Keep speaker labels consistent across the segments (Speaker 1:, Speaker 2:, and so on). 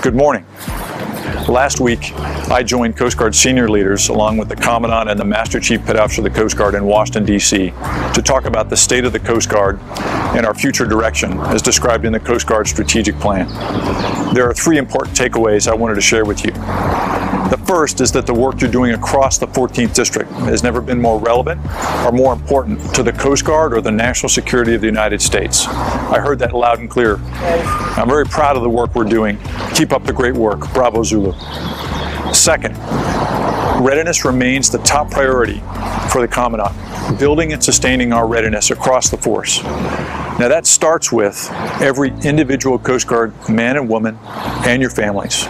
Speaker 1: Good morning. Last week, I joined Coast Guard senior leaders along with the Commandant and the Master Chief Petty Officer of the Coast Guard in Washington, D.C. to talk about the state of the Coast Guard and our future direction as described in the Coast Guard strategic plan. There are three important takeaways I wanted to share with you. The first is that the work you're doing across the 14th District has never been more relevant or more important to the Coast Guard or the national security of the United States. I heard that loud and clear. I'm very proud of the work we're doing. Keep up the great work. Bravo, Zulu. Second, readiness remains the top priority for the Commandant, building and sustaining our readiness across the force. Now that starts with every individual Coast Guard man and woman and your families.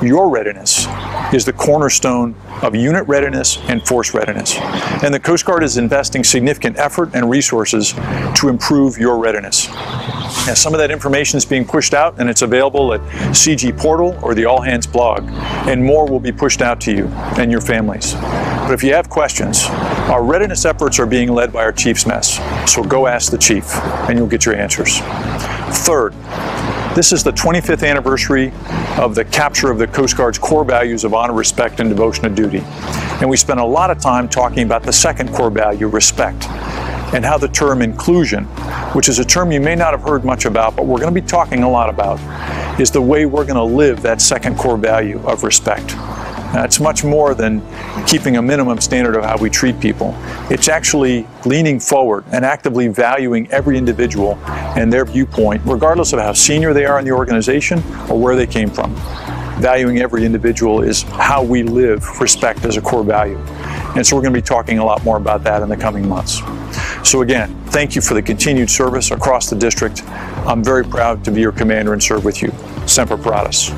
Speaker 1: Your readiness is the cornerstone of unit readiness and force readiness. And the Coast Guard is investing significant effort and resources to improve your readiness. Now, some of that information is being pushed out and it's available at CG Portal or the All Hands blog, and more will be pushed out to you and your families. But if you have questions, our readiness efforts are being led by our Chief's Mess, so go ask the Chief and you'll get your answers. Third, this is the 25th anniversary of the capture of the Coast Guard's core values of honor, respect, and devotion to duty. And we spent a lot of time talking about the second core value, respect, and how the term inclusion, which is a term you may not have heard much about, but we're going to be talking a lot about, is the way we're going to live that second core value of respect. Now, it's much more than keeping a minimum standard of how we treat people. It's actually leaning forward and actively valuing every individual and their viewpoint, regardless of how senior they are in the organization or where they came from. Valuing every individual is how we live respect as a core value. And so we're going to be talking a lot more about that in the coming months. So again, thank you for the continued service across the district. I'm very proud to be your commander and serve with you. Semper Paratus.